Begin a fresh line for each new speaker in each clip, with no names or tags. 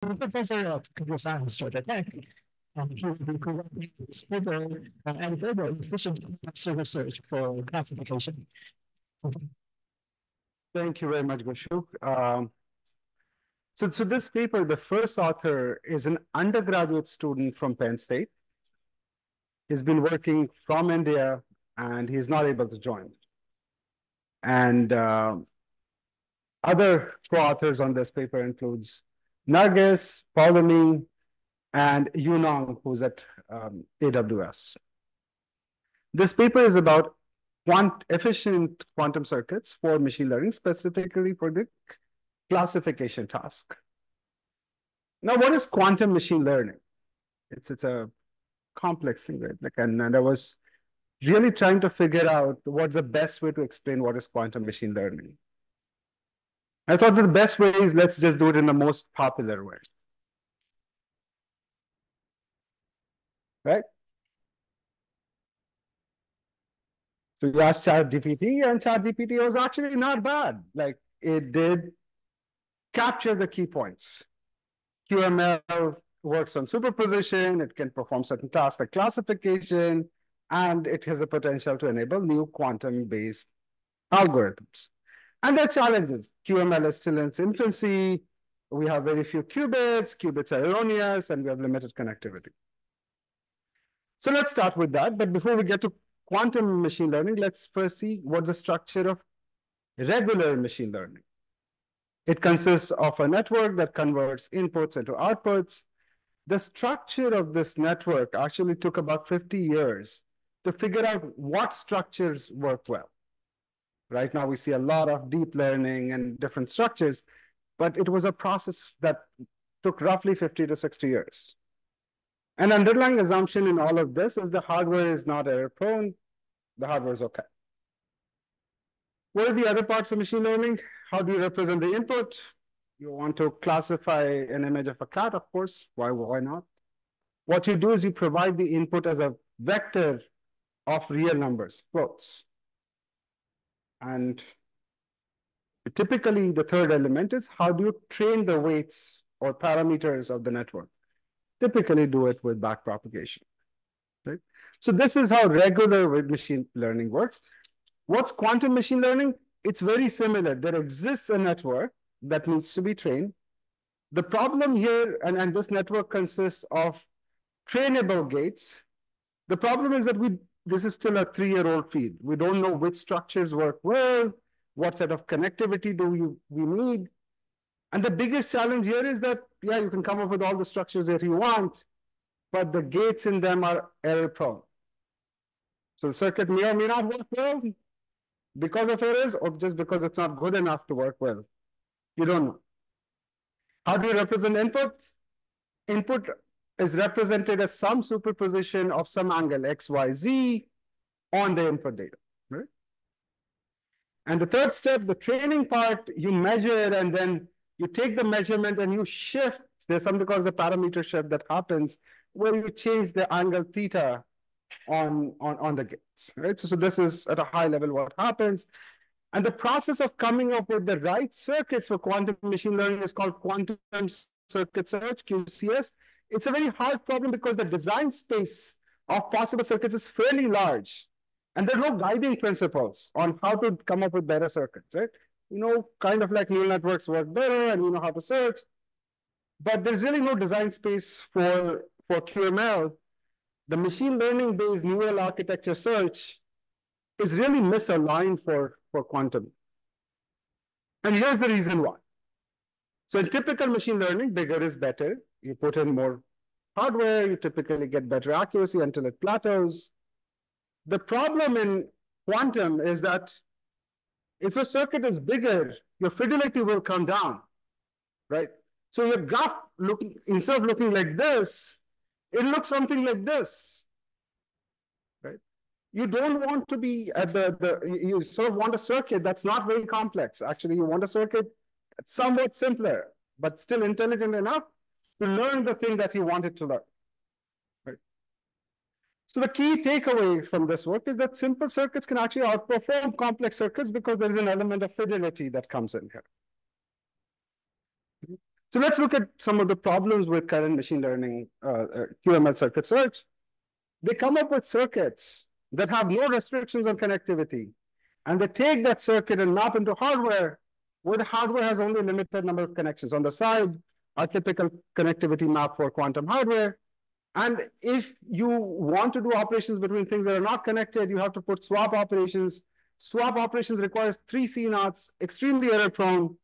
professor at computer science, Georgia Tech, and he will be providing this paper and further efficient research for classification.
Thank you very much, Gushu. So this paper, the first author is an undergraduate student from Penn State. He's been working from India, and he's not able to join. And other co-authors on this paper includes Nargis, Poulami, and Yunong, who's at AWS. This paper is about efficient quantum circuits for machine learning, specifically for the classification task. Now, what is quantum machine learning? It's a complex thing, right? And I was really trying to figure out what's the best way to explain what is quantum machine learning. I thought the best way is let's just do it in the most popular way. Right? So you asked ChatGPT, and ChatGPT was actually not bad. Like, it did capture the key points. QML works on superposition, it can perform certain tasks like classification, and it has the potential to enable new quantum-based algorithms. And there are challenges. QML is still in its infancy. We have very few qubits. Qubits are erroneous, and we have limited connectivity. So let's start with that. But before we get to quantum machine learning, let's first see what's the structure of regular machine learning. It consists of a network that converts inputs into outputs. The structure of this network actually took about 50 years to figure out what structures work well. Right now, we see a lot of deep learning and different structures, but it was a process that took roughly 50 to 60 years. An underlying assumption in all of this is the hardware is not error-prone. The hardware is okay. What are the other parts of machine learning? How do you represent the input? You want to classify an image of a cat, of course. Why not? What you do is you provide the input as a vector of real numbers, floats. And typically, the third element is how do you train the weights or parameters of the network? Typically do it with backpropagation. Right? So this is how regular machine learning works. What's quantum machine learning? It's very similar. There exists a network that needs to be trained. The problem here, and this network consists of trainable gates. The problem is that this is still a 3-year-old field. We don't know which structures work well, what set of connectivity do we need. And the biggest challenge here is that, yeah, you can come up with all the structures that you want, but the gates in them are error-prone. So the circuit may or may not work well because of errors, or just because it's not good enough to work well. You don't know. How do you represent input? Input is represented as some superposition of some angle x, y, z on the input data. Right? And the third step, the training part, you measure and then you take the measurement and you shift. There's something called the parameter shift that happens where you change the angle theta on the gates. Right? So this is at a high level what happens. And the process of coming up with the right circuits for quantum machine learning is called quantum circuit search, QCS. It's a very hard problem because the design space of possible circuits is fairly large. And there are no guiding principles on how to come up with better circuits, right? Kind of like neural networks work better and you know how to search. But there's really no design space for QML. The machine learning-based neural architecture search is really misaligned for quantum. And here's the reason why. So in typical machine learning, bigger is better. You put in more hardware, you typically get better accuracy until it plateaus. The problem in quantum is that if your circuit is bigger, your fidelity will come down, right? So your graph, instead of looking like this, it looks something like this, right? You don't want to be at you sort of want a circuit that's not very complex. Actually, you want a circuit that's somewhat simpler, but still intelligent enough to learn the thing that you wanted to learn. Right? So the key takeaway from this work is that simple circuits can actually outperform complex circuits because there is an element of fidelity that comes in here. So let's look at some of the problems with current machine learning QML circuit search. They come up with circuits that have no restrictions on connectivity. And they take that circuit and map into hardware, where the hardware has only a limited number of connections. On the side, a typical connectivity map for quantum hardware. And if you want to do operations between things that are not connected, you have to put swap operations. Swap operations requires 3 CNOTs, extremely error prone.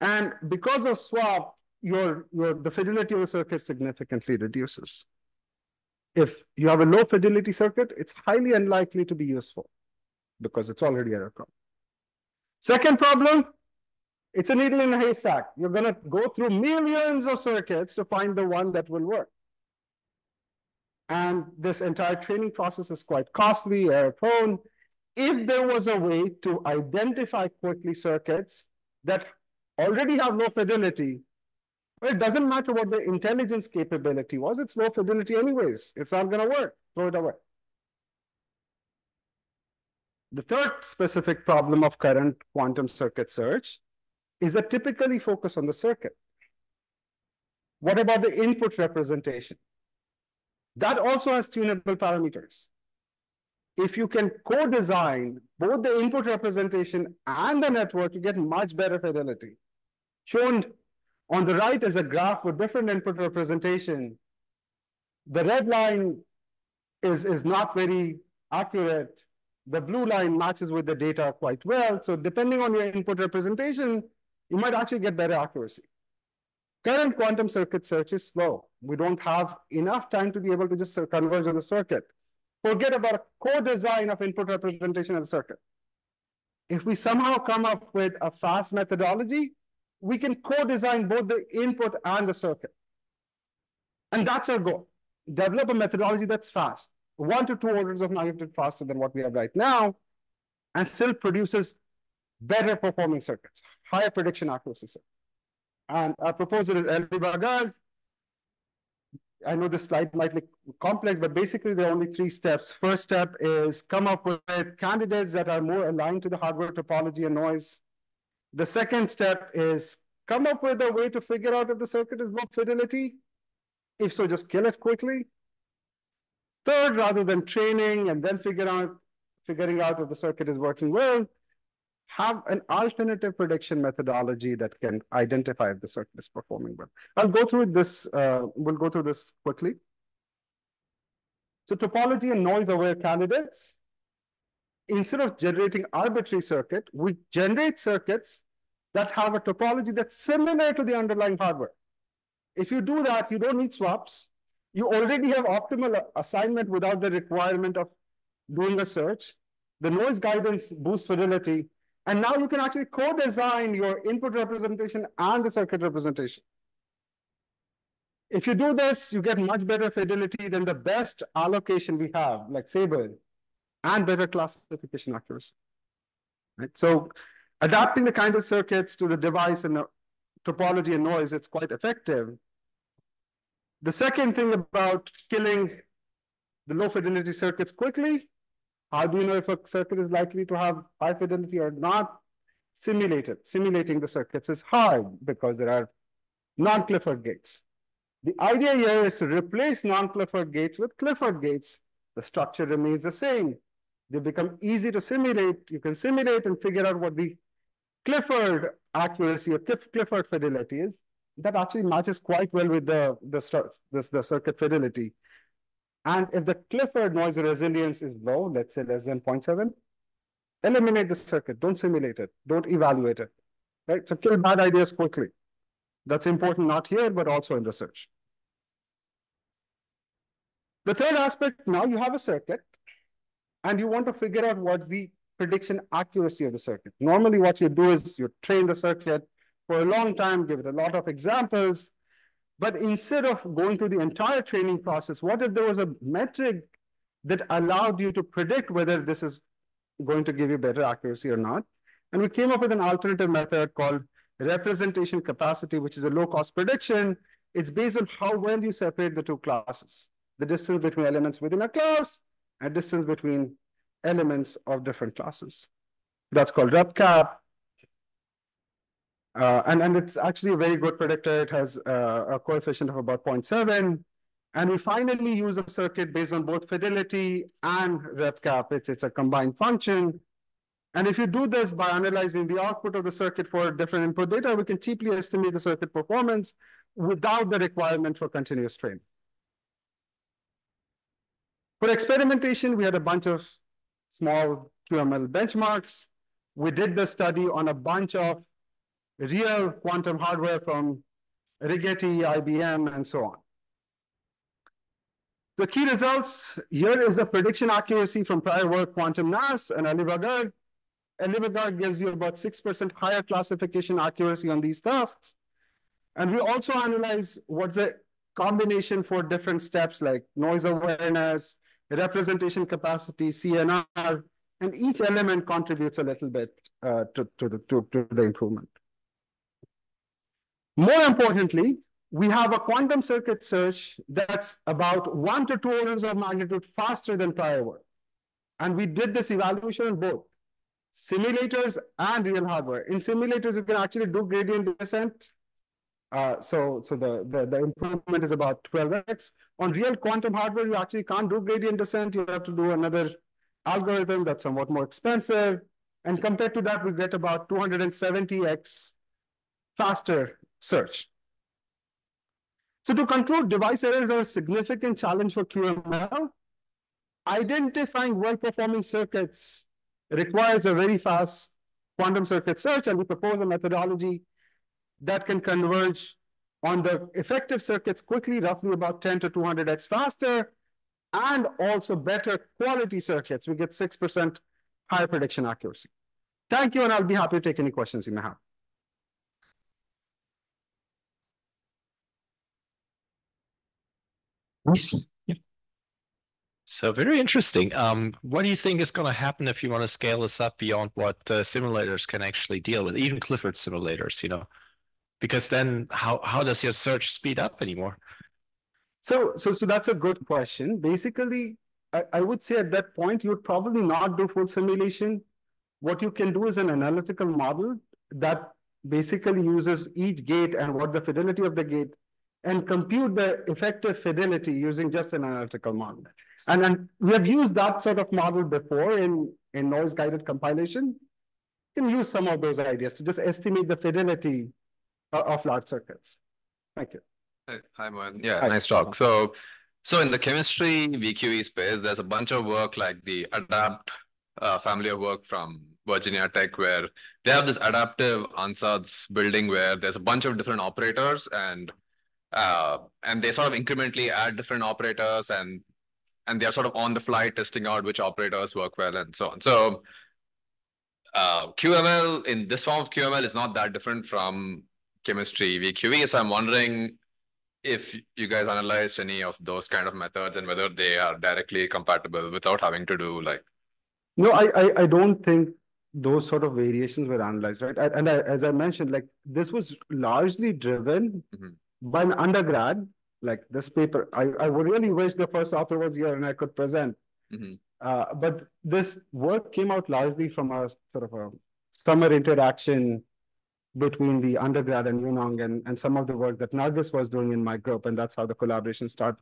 And because of swap, the fidelity of the circuit significantly reduces. If you have a low fidelity circuit, it's highly unlikely to be useful because it's already error prone. Second problem, it's a needle in a haystack. You're going to go through millions of circuits to find the one that will work. And this entire training process is quite costly, error prone. If there was a way to identify quickly circuits that already have low fidelity, well, it doesn't matter what the intelligence capability was, it's low fidelity anyways. It's not going to work. Throw it away. The third specific problem of current quantum circuit search is that typically focus on the circuit. What about the input representation? That also has tunable parameters. If you can co-design both the input representation and the network, you get much better fidelity. Shown on the right is a graph with different input representation. The red line is not very accurate. The blue line matches with the data quite well. So depending on your input representation, you might actually get better accuracy. Current quantum circuit search is slow. We don't have enough time to be able to just converge on the circuit. Forget about a co-design of input representation of the circuit. If we somehow come up with a fast methodology, we can co-design both the input and the circuit. And that's our goal. Develop a methodology that's fast, 1 to 2 orders of magnitude faster than what we have right now, and still produces better performing circuits, higher prediction accuracy circuits. And our proposal is Elivagar. I know this slide might look complex, but basically there are only 3 steps. First step is come up with candidates that are more aligned to the hardware topology and noise. The second step is come up with a way to figure out if the circuit is low fidelity. If so, just kill it quickly. Third, rather than training and then figuring out if the circuit is working well, have an alternative prediction methodology that can identify if the circuit is performing well. I'll go through this, we'll go through this quickly. So topology and noise-aware candidates, instead of generating arbitrary circuit, we generate circuits that have a topology that's similar to the underlying hardware. If you do that, you don't need swaps. You already have optimal assignment without the requirement of doing a search. The noise guidance boosts fidelity. And now you can actually co-design your input representation and the circuit representation. If you do this, you get much better fidelity than the best allocation we have, like Sabre, and better classification accuracy. Right? So adapting the kind of circuits to the device and the topology and noise, it's quite effective. The second thing about killing the low fidelity circuits quickly, how do you know if a circuit is likely to have high fidelity or not? Simulate it. Simulating the circuits is hard because there are non-Clifford gates. The idea here is to replace non-Clifford gates with Clifford gates. The structure remains the same. They become easy to simulate. You can simulate and figure out what the Clifford accuracy or Clifford fidelity is. That actually matches quite well with the circuit fidelity. And if the Clifford noise resilience is low, let's say less than 0.7, eliminate the circuit. Don't simulate it. Don't evaluate it. Right? So kill bad ideas quickly. That's important not here, but also in research. The third aspect, now you have a circuit, and you want to figure out what's the prediction accuracy of the circuit. Normally what you do is you train the circuit for a long time, give it a lot of examples. But instead of going through the entire training process, what if there was a metric that allowed you to predict whether this is going to give you better accuracy or not? And we came up with an alternative method called representation capacity, which is a low-cost prediction. It's based on how well you separate the 2 classes, the distance between elements within a class and distance between elements of different classes. That's called RepCap. And it's actually a very good predictor. It has a coefficient of about 0.7. And we finally use a circuit based on both fidelity and rep cap. It's a combined function. And if you do this by analyzing the output of the circuit for different input data, we can cheaply estimate the circuit performance without the requirement for continuous training. For experimentation, we had a bunch of small QML benchmarks. We did the study on a bunch of real quantum hardware from Rigetti, IBM, and so on. The key results, here is the prediction accuracy from prior work, quantum NAS and Elivagar. Elivagar gives you about 6% higher classification accuracy on these tasks. And we also analyze what's the combination for different steps like noise awareness, representation capacity, CNR, and each element contributes a little bit to the improvement. More importantly, we have a quantum circuit search that's about 1 to 2 orders of magnitude faster than prior work. And we did this evaluation on both simulators and real hardware. In simulators, you can actually do gradient descent. So the improvement is about 12x. On real quantum hardware, you actually can't do gradient descent. You have to do another algorithm that's somewhat more expensive. And compared to that, we get about 270x faster search. So to conclude, device errors are a significant challenge for QML. Identifying well-performing circuits requires a very fast quantum circuit search, and we propose a methodology that can converge on the effective circuits quickly, roughly about 10 to 200x faster, and also better quality circuits. We get 6% higher prediction accuracy. Thank you, and I'll be happy to take any questions you may have.
Yeah.
So very interesting. What do you think is going to happen if you want to scale this up beyond what simulators can actually deal with, even Clifford simulators, you know? Because then how does your search speed up anymore?
So that's a good question. Basically, I would say at that point, you would probably not do full simulation. What you can do is an analytical model that basically uses each gate and what the fidelity of the gate and compute the effective fidelity using just an analytical model. And then we have used that sort of model before in noise-guided compilation. You can use some of those ideas to just estimate the fidelity of large circuits. Thank you.
Hi, Mohan. Yeah, nice talk. So in the chemistry VQE space, there's a bunch of work like the ADAPT family of work from Virginia Tech, where they have this adaptive ansatz building where there's a bunch of different operators and they sort of incrementally add different operators and they're sort of on the fly testing out which operators work well and so on. So QML in this form of QML is not that different from chemistry VQE. So I'm wondering if you guys analyzed any of those kind of methods and whether they are directly compatible without having to do like.
No, I don't think those sort of variations were analyzed, right? As I mentioned, like this was largely driven by an undergrad, like this paper. I would really wish the first author was here and I could present. But this work came out largely from a sort of a summer interaction between the undergrad and Yunong and some of the work that Nargis was doing in my group, and that's how the collaboration started.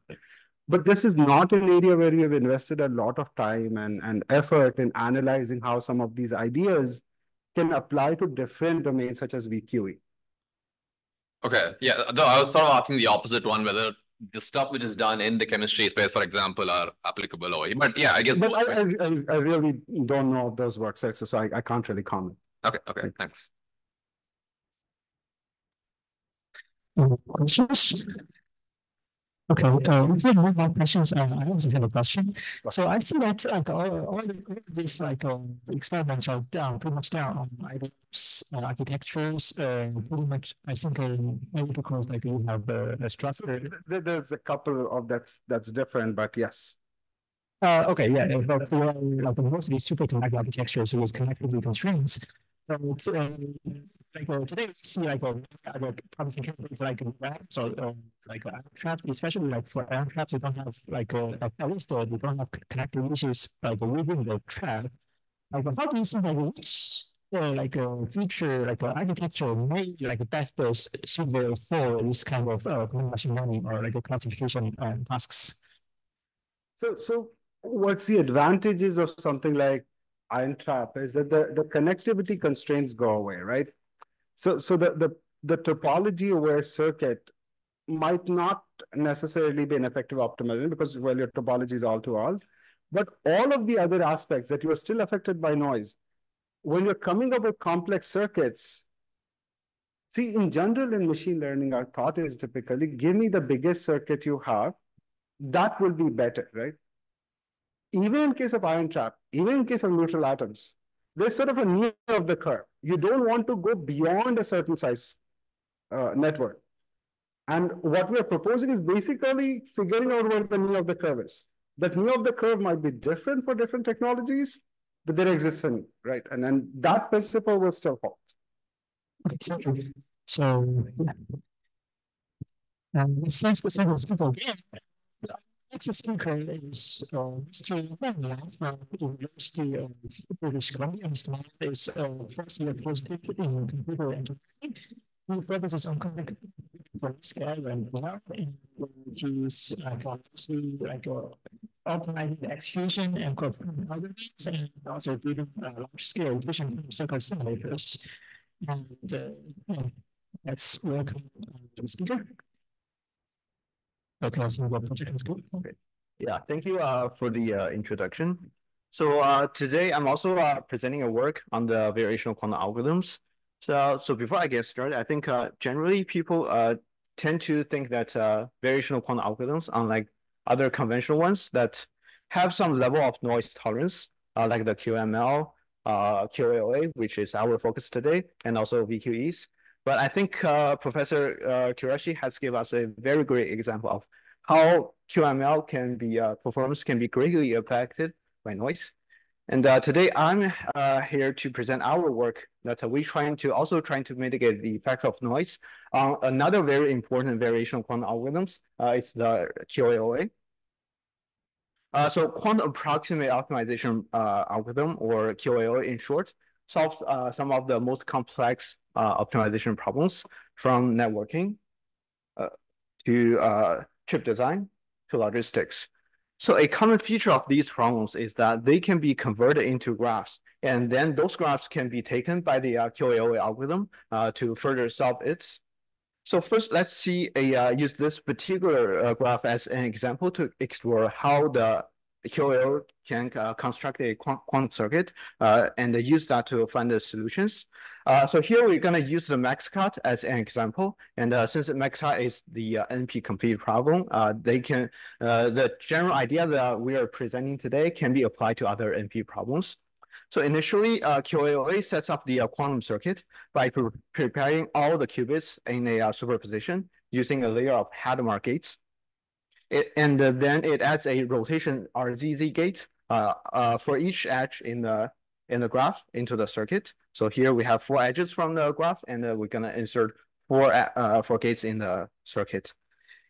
But this is not an area where we have invested a lot of time and effort in analyzing how some of these ideas can apply to different domains such as VQE.
Okay, yeah, though I was sort of asking the opposite one, whether the stuff which is done in the chemistry space, for example, are applicable or, but yeah, I guess.
But I really don't know of those work sets, so I can't really comment.
Okay, thanks.
Questions? Okay, if there are more questions, I also have a question. So I see that like all these like experiments are down pretty much down on IBM's architectures. Pretty much, I think maybe because like you have a structure.
There's a couple of that's different, but yes.
Okay, yeah, but like mostly superconductor architectures with connectivity constraints. So like today we see like promising candidates like traps or like traps, especially like for traps, you don't have like at least you don't have connecting issues like within the trap. Like how do you think like which like a feature, like an architecture made like better suitable for this kind of machine learning or like a classification tasks.
So what's the advantages of something like ion trap is that the connectivity constraints go away, right? So the topology aware circuit might not necessarily be an effective optimization because, well, your topology is all to all. But all of the other aspects that you are still affected by noise, when you're coming up with complex circuits, see, in general, in machine learning, our thought is typically give me the biggest circuit you have, that will be better, right? Even in case of ion trap, even in case of neutral atoms, there's sort of a knee of the curve. You don't want to go beyond a certain size network. And what we are proposing is basically figuring out what the knee of the curve is. That knee of the curve might be different for different technologies, but there exists a knee, right? And then that principle will still hold.
Okay, so yeah. And since people again, next speaker is Mr. Wang from the University of British Columbia. Mr. Wang is first year postdoc in computer engineering. He focuses on complex scale and lab, and he's mostly optimizing the execution and algorithms, and also building large scale vision circle simulators. And let's welcome the speaker. Okay, so the project is good.
Okay. Yeah, thank you for the introduction. So today I'm also presenting a work on the variational quantum algorithms. So before I get started, I think generally people tend to think that variational quantum algorithms, unlike other conventional ones that have some level of noise tolerance, like the QML, QAOA, which is our focus today, and also VQEs. But I think Professor Qureshi has given us a very great example of how QML can be performance can be greatly affected by noise. And today I'm here to present our work that we're trying to mitigate the effect of noise on another very important variational quantum algorithms. It's the QAOA. So quantum approximate optimization algorithm, or QAOA in short, solves some of the most complex optimization problems, from networking to chip design to logistics. So a common feature of these problems is that they can be converted into graphs, and then those graphs can be taken by the QAOA algorithm to further solve it. So first, let's use this particular graph as an example to explore how the QAO can construct a quantum circuit and use that to find the solutions. So here we're going to use the max cut as an example. And since the max cut is the NP complete problem, the general idea that we are presenting today can be applied to other NP problems. So initially, QAOA sets up the quantum circuit by preparing all the qubits in a superposition using a layer of Hadamard gates. Then it adds a rotation RZZ gate for each edge in the graph into the circuit. So here we have 4 edges from the graph, and we're gonna insert 4 gates in the circuit.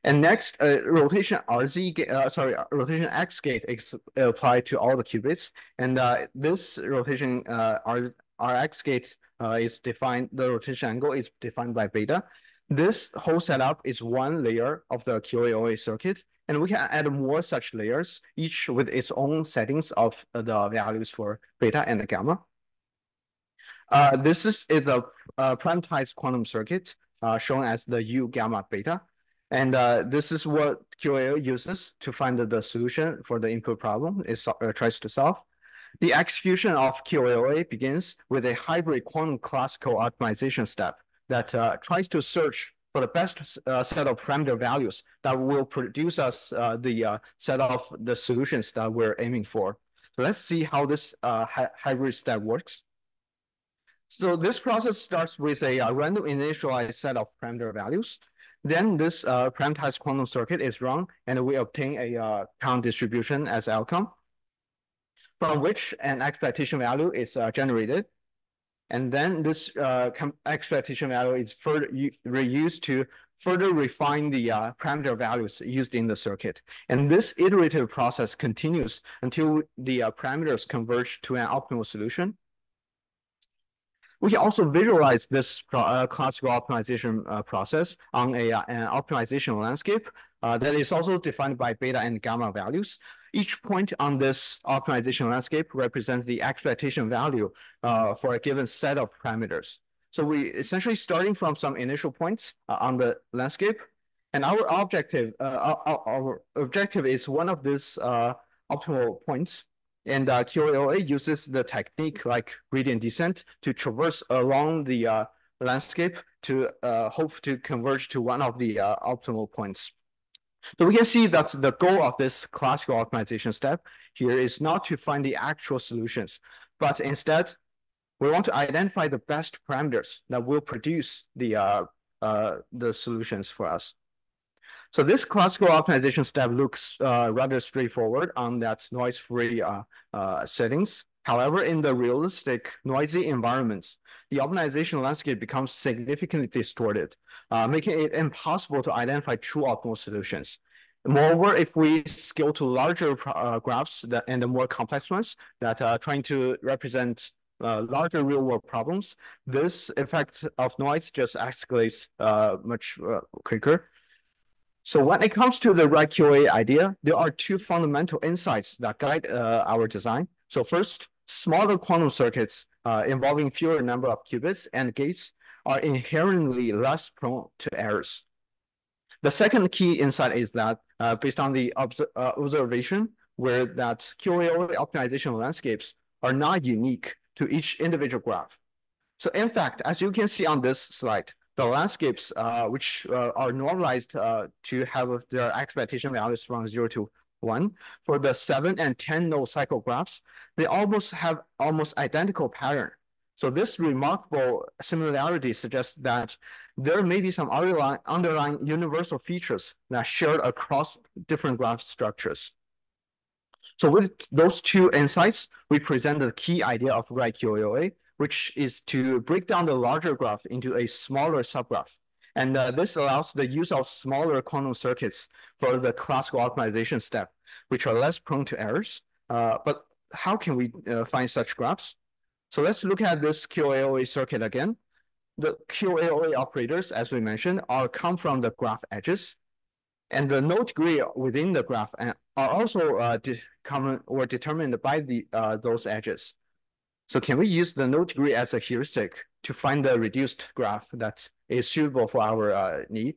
And next, rotation X gate is applied to all the qubits, and this rotation Rx gate is defined. The rotation angle is defined by beta. This whole setup is one layer of the QAOA circuit, and we can add more such layers, each with its own settings of the values for beta and gamma. This is a parameterized quantum circuit shown as the U gamma beta. And this is what QAO uses to find the solution for the input problem it tries to solve. The execution of QAOA begins with a hybrid quantum classical optimization step that tries to search for the best set of parameter values that will produce us the set of the solutions that we're aiming for. So let's see how this hybrid step works. So this process starts with a random initialized set of parameter values. Then this parameterized quantum circuit is run, and we obtain a count distribution as outcome, from which an expectation value is generated. And then this expectation value is further reused to further refine the parameter values used in the circuit. And this iterative process continues until the parameters converge to an optimal solution. We can also visualize this classical optimization process on an optimization landscape that is also defined by beta and gamma values. Each point on this optimization landscape represents the expectation value for a given set of parameters. So we essentially starting from some initial points on the landscape, and our objective is one of these optimal points. And QAOA uses the technique like gradient descent to traverse along the landscape to hope to converge to one of the optimal points. So we can see that the goal of this classical optimization step here is not to find the actual solutions, but instead we want to identify the best parameters that will produce the solutions for us. So this classical optimization step looks rather straightforward on that noise-free settings. However, in the realistic noisy environments, the optimization landscape becomes significantly distorted, making it impossible to identify true optimal solutions. Moreover, if we scale to larger graphs and the more complex ones that are trying to represent larger real-world problems, this effect of noise just escalates much quicker. So when it comes to the Red-QAOA idea, there are two fundamental insights that guide our design. So first, smaller quantum circuits involving fewer number of qubits and gates are inherently less prone to errors. The second key insight is that based on the observation, where that QAOA optimization landscapes are not unique to each individual graph. So in fact, as you can see on this slide, the landscapes which are normalized to have their expectation values from 0 to 1, for the 7 and 10 node cycle graphs, they almost have identical pattern. So this remarkable similarity suggests that there may be some underlying universal features that shared across different graph structures. So with those two insights, we present the key idea of Red-QAOA, which is to break down the larger graph into a smaller subgraph. And this allows the use of smaller quantum circuits for the classical optimization step, which are less prone to errors. But how can we find such graphs? So let's look at this QAOA circuit again. The QAOA operators, as we mentioned, come from the graph edges. And the node degree within the graph are also determined by those edges. So can we use the node degree as a heuristic to find the reduced graph that is suitable for our need?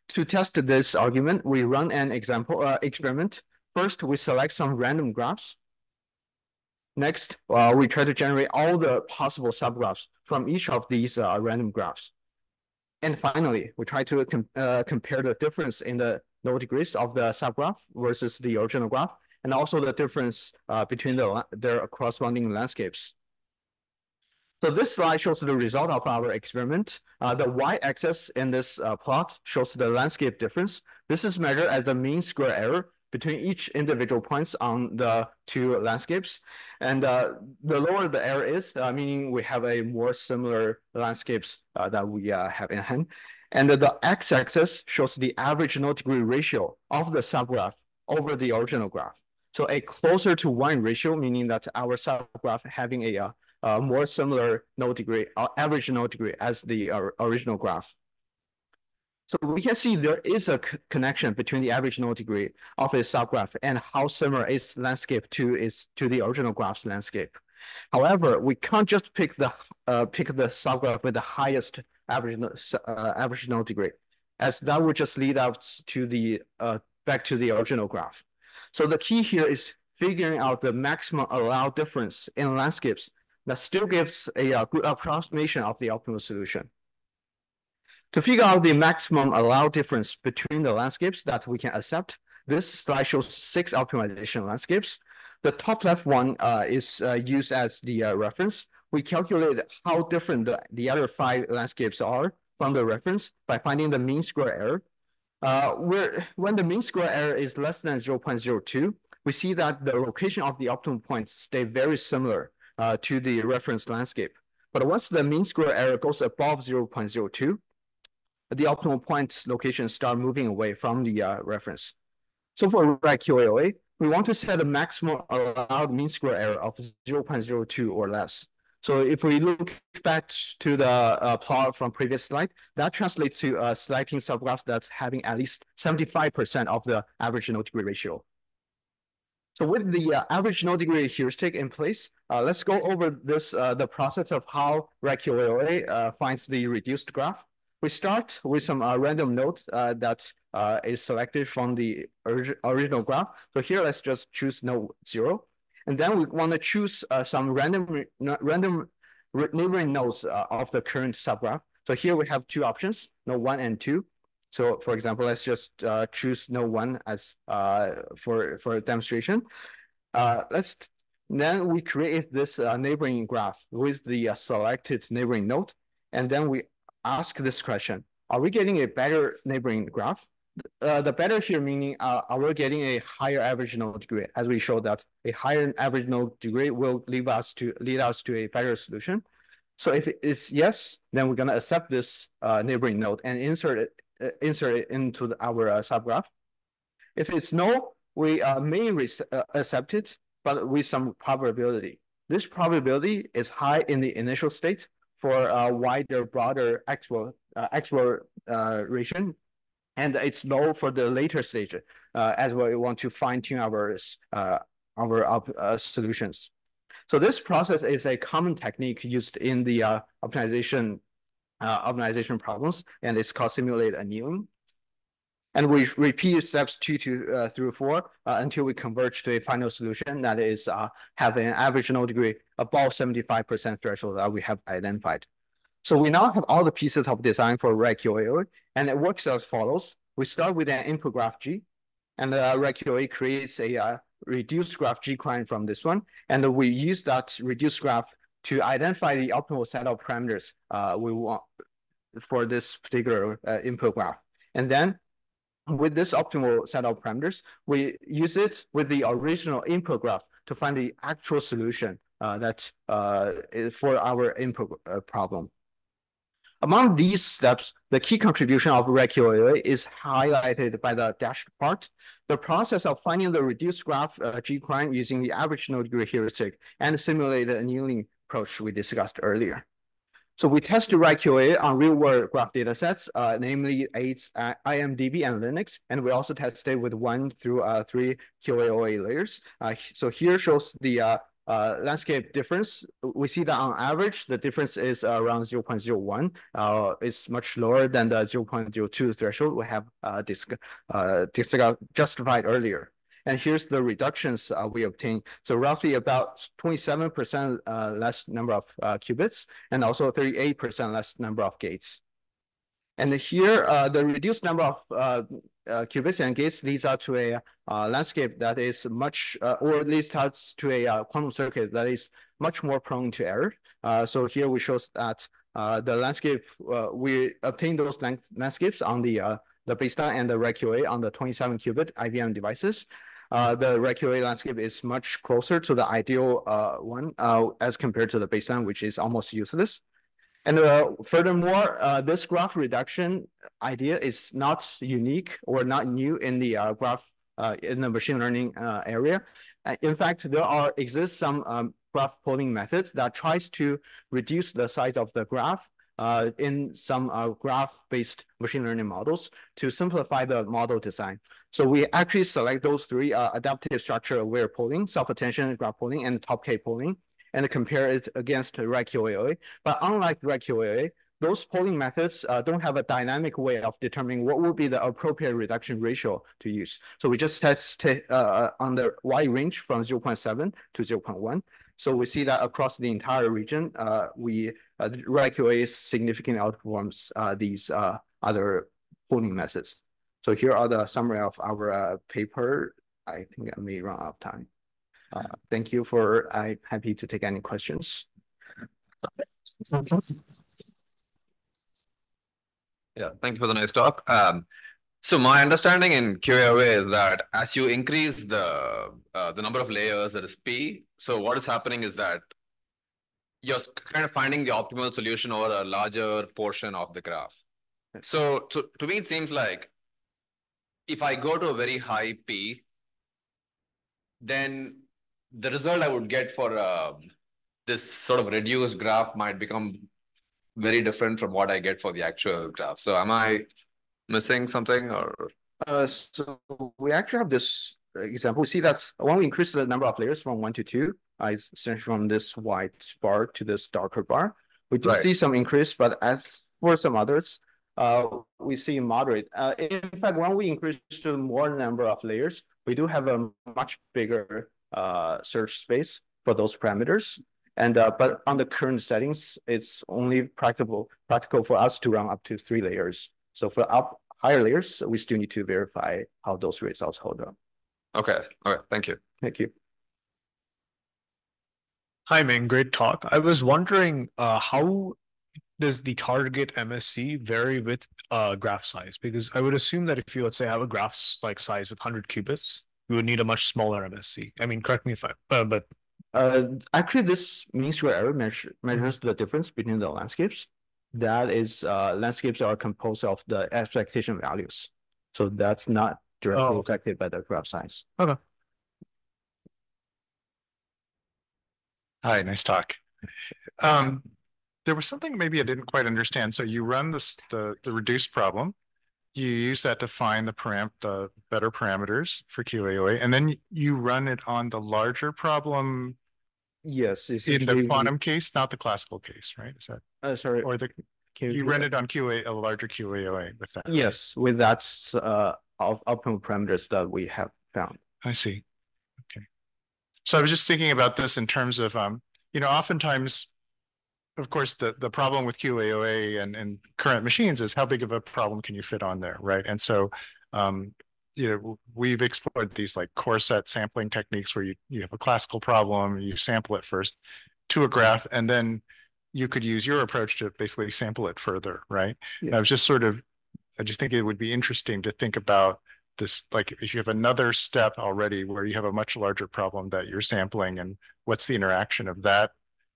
To test this argument, we run an experiment. First, we select some random graphs. Next, we try to generate all the possible subgraphs from each of these random graphs. And finally, we try to compare the difference in the node degrees of the subgraph versus the original graph, and also the difference between their corresponding landscapes. So this slide shows the result of our experiment. The y-axis in this plot shows the landscape difference. This is measured as the mean square error between each individual points on the two landscapes. And the lower the error is, meaning we have a more similar landscapes that we have in hand. And the x-axis shows the average node degree ratio of the subgraph over the original graph. So a closer to 1 ratio, meaning that our subgraph having a more similar node degree, average node degree as the original graph. So we can see there is a connection between the average node degree of a subgraph and how similar its landscape to the original graph's landscape. However, we can't just pick the subgraph with the highest average node degree, as that would just lead us to the back to the original graph. So the key here is figuring out the maximum allowed difference in landscapes that still gives a good approximation of the optimal solution. To figure out the maximum allowed difference between the landscapes that we can accept, this slide shows 6 optimization landscapes. The top left one is used as the reference. We calculate how different the other 5 landscapes are from the reference by finding the mean square error. When the mean square error is less than 0.02, we see that the location of the optimal points stay very similar to the reference landscape. But once the mean square error goes above 0.02, the optimal point locations start moving away from the reference. So for Red-QAOA, we want to set a maximum allowed mean square error of 0.02 or less. So if we look back to the plot from previous slide, that translates to selecting subgraphs that's having at least 75% of the average node degree ratio. So with the average node degree heuristic in place, let's go over this the process of how Red-QAOA finds the reduced graph. We start with some random node that is selected from the original graph. So here, let's just choose node 0. And then we want to choose some random neighboring nodes of the current subgraph. So here we have two options, node 1 and 2. So for example, let's just choose node 1 as for demonstration. Then we create this neighboring graph with the selected neighboring node. And then we ask this question, are we getting a better neighboring graph? The better here meaning are we getting a higher average node degree, as we showed that a higher average node degree will lead us to a better solution. So if it's yes, then we're going to accept this neighboring node and insert it into our subgraph. If it's no, we may accept it, but with some probability. This probability is high in the initial state for a wider, broader exploration. And it's low for the later stage, as we want to fine-tune our solutions. So this process is a common technique used in the optimization problems, and it's called simulate annealing. And we repeat steps 2 through 4 until we converge to a final solution that is having an average node degree above 75% threshold that we have identified. So we now have all the pieces of design for Red-QAOA, and it works as follows. We start with an input graph G, and Red-QAOA creates a reduced graph G client from this one, and we use that reduced graph to identify the optimal set of parameters we want for this particular input graph. And then with this optimal set of parameters, we use it with the original input graph to find the actual solution that's for our input problem. Among these steps, the key contribution of Red-QAOA is highlighted by the dashed part. The process of finding the reduced graph G prime using the average node degree heuristic and simulate the annealing approach we discussed earlier. So we tested Red-QAOA on real-world graph datasets, namely IMDb and Linux, and we also tested with 1 through 3 QAOA layers. So here shows the landscape difference. We see that on average, the difference is around 0.01. It's much lower than the 0.02 threshold we have justified earlier. And here's the reductions we obtained. So roughly about 27% less number of qubits, and also 38% less number of gates. And here, the reduced number of qubits and gates leads out to a landscape that is much, or leads out to a quantum circuit that is much more prone to error. So here we show that the landscape, we obtained those landscapes on the baseline and the Red-QAOA on the 27 qubit IBM devices. The Red-QAOA landscape is much closer to the ideal one as compared to the baseline, which is almost useless. And furthermore, this graph reduction idea is not unique or not new in the graph in the machine learning area. In fact, there exists some graph polling method that tries to reduce the size of the graph in some graph-based machine learning models to simplify the model design. So we actually select those 3 adaptive structure-aware polling, self-attention graph polling, and top K polling, and compare it against Red-QAOA. But unlike Red-QAOA, those polling methods don't have a dynamic way of determining what would be the appropriate reduction ratio to use. So we just test on the wide range from 0.7 to 0.1. So we see that across the entire region, Red-QAOA significantly outperforms these other polling methods. So here are the summary of our paper. I think I may run out of time. Thank you I'm happy to take any questions.
Yeah, thank you for the nice talk. So my understanding in QAOA is that as you increase the number of layers, that is P, so what is happening is that you're kind of finding the optimal solution over a larger portion of the graph. So to me, it seems like if I go to a very high P, then the result I would get for this sort of reduced graph might become very different from what I get for the actual graph. So am I missing something or?
So we actually have this example. We see that when we increase the number of layers from 1 to 2, essentially from this white bar to this darker bar, we do see some increase, but as for some others, we see moderate. In fact, when we increase to more number of layers, we do have a much bigger search space for those parameters. And but on the current settings, it's only practical for us to run up to 3 layers. So for higher layers, we still need to verify how those results hold up.
Okay. All right. Thank you.
Thank you.
Hi, Meng. Great talk. I was wondering, how does the target MSC vary with graph size? Because I would assume that if you, let's say, have a graph like size with 100 qubits, you would need a much smaller MSC. I mean, correct me if but
actually, this mean square error measures the difference between the landscapes. That is, landscapes are composed of the expectation values. So that's not directly affected by the graph size.
Okay.
Hi, nice talk. There was something maybe I didn't quite understand. So you run the reduced problem, you use that to find the better parameters for QAOA, and then you run it on the larger problem.
Yes,
in the quantum case, not the classical case, right? Is that
sorry?
Or you run it on a larger QAOA with that?
Yes, with that optimal parameters that we have found.
I see. Okay. So I was just thinking about this in terms of oftentimes, of course, the problem with QAOA and current machines is how big of a problem can you fit on there, right? And so, we've explored these like core set sampling techniques where you have a classical problem, you sample it first to a graph, and then you could use your approach to basically sample it further, right?
Yeah.
And I just think it would be interesting to think about this, like if you have another step already where you have a much larger problem that you're sampling, and what's the interaction of that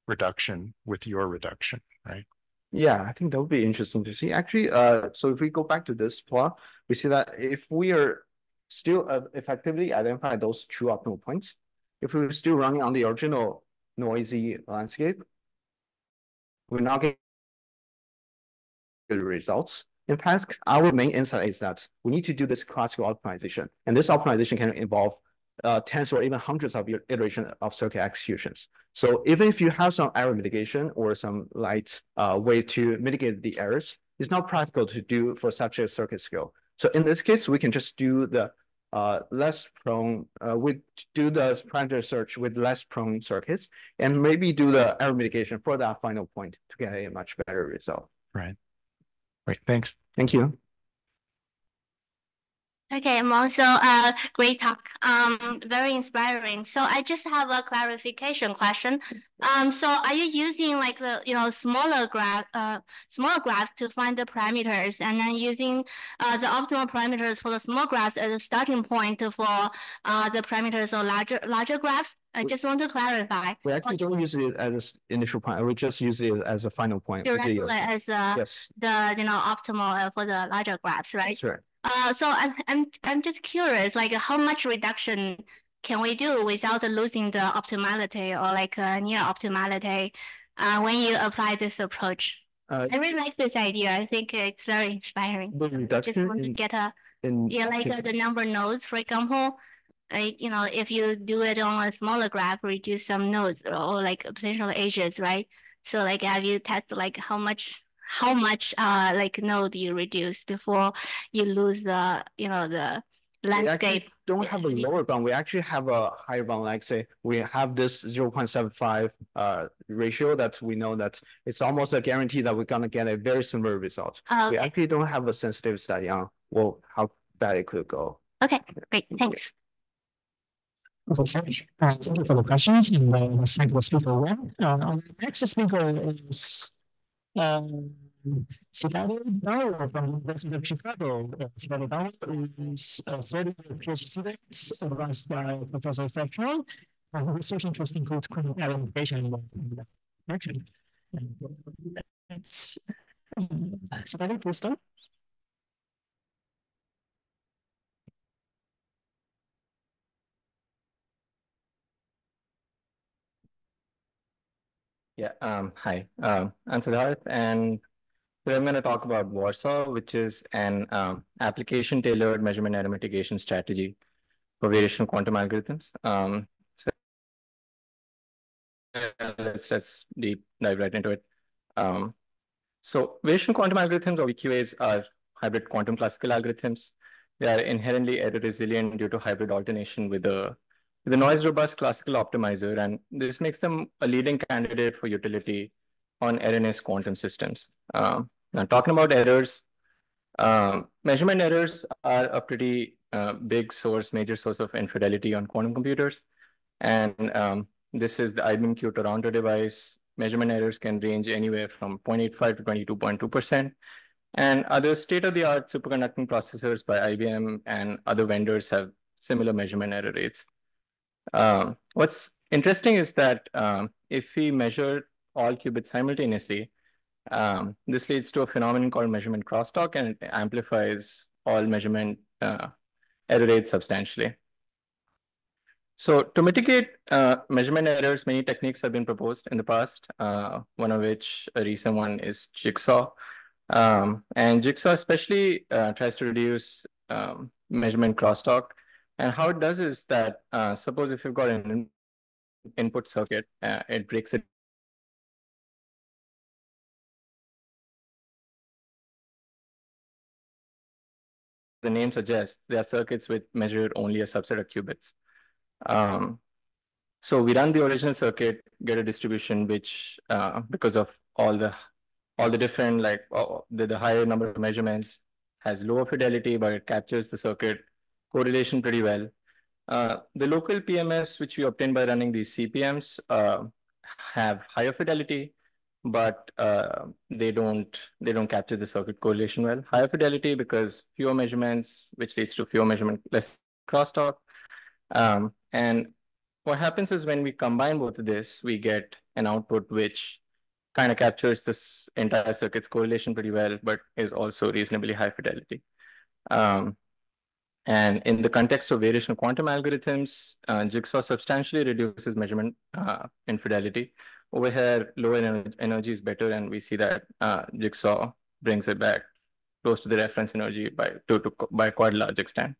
reduction with your reduction, right?
Yeah, I think that would be interesting to see. Actually, so if we go back to this plot, we see that if we are still effectively identify those true optimal points, if we're still running on the original noisy landscape, we're not getting good results. In fact, our main insight is that we need to do this classical optimization, and this optimization can involve tens or even hundreds of iterations of circuit executions. So even if you have some error mitigation or some light way to mitigate the errors, it's not practical to do for such a circuit scale. So in this case, we can just do the less prone, we do the parameter search with less prone circuits, and maybe do the error mitigation for that final point to get a much better result.
Right. Great. Thanks.
Thank you.
Okay, Meng, so great talk. Very inspiring. So I just have a clarification question. So are you using like the smaller graphs to find the parameters, and then using the optimal parameters for the small graphs as a starting point for the parameters of larger graphs? I just want to clarify.
We actually don't use it as an initial point. We just use it as a final point.
Directly as
yes.
the optimal for the larger graphs, right?
That's right.
So I'm just curious, like how much reduction can we do without losing the optimality or like near optimality when you apply this approach? I really like this idea. I think it's very inspiring.
The reduction
just want to get the number nodes, for example. If you do it on a smaller graph, reduce some nodes or like potential edges, right? So like have you tested like how much like node you reduce before you lose the the landscape?
We don't have a lower bound. We actually have a higher bound. Like say we have this 0.75 ratio that we know that it's almost a guarantee that we're gonna get a very similar result.
Okay.
We actually don't have a sensitive study on how bad it could go.
Okay, great, thanks.
Okay, thank you for the questions. And thank the speaker Wang. Our next speaker is Siddharth from the University of Chicago. Siddharth is a third-year PhD student advised by Professor Chong, who research interest includes quantum error mitigation and action. And it's Siddharth, please start.
Yeah, hi, I'm Siddharth, and today I'm going to talk about VarSaw, which is an application-tailored measurement error mitigation strategy for variational quantum algorithms. So let's deep dive right into it. So variational quantum algorithms, or VQAs, are hybrid quantum classical algorithms. They are inherently error resilient due to hybrid alternation with a noise robust classical optimizer, and this makes them a leading candidate for utility on erroneous quantum systems. Now, talking about errors, measurement errors are a pretty big source, major source of infidelity on quantum computers. And this is the IBM-Q Toronto device. Measurement errors can range anywhere from 0.85 to 22.2%. And other state-of-the-art superconducting processors by IBM and other vendors have similar measurement error rates. What's interesting is that if we measure all qubits simultaneously, this leads to a phenomenon called measurement crosstalk, and it amplifies all measurement error rates substantially. So to mitigate measurement errors, many techniques have been proposed in the past, one of which a recent one is Jigsaw. And Jigsaw especially tries to reduce measurement crosstalk. And how it does is that suppose if you've got an input circuit, it breaks it. The name suggests they are circuits which measure only a subset of qubits. So we run the original circuit, get a distribution which, because of all the different, like the higher number of measurements, has lower fidelity, but it captures the circuit correlation pretty well. The local PMS, which we obtain by running these CPMs, have higher fidelity, but they don't capture the circuit correlation well. Higher fidelity because fewer measurements, which leads to fewer measurement, less crosstalk. And what happens is when we combine both of this, we get an output which kind of captures this entire circuit's correlation pretty well, but is also reasonably high fidelity. And in the context of variational quantum algorithms, Jigsaw substantially reduces measurement infidelity. Over here, lower energy is better, and we see that Jigsaw brings it back close to the reference energy by quite a large extent.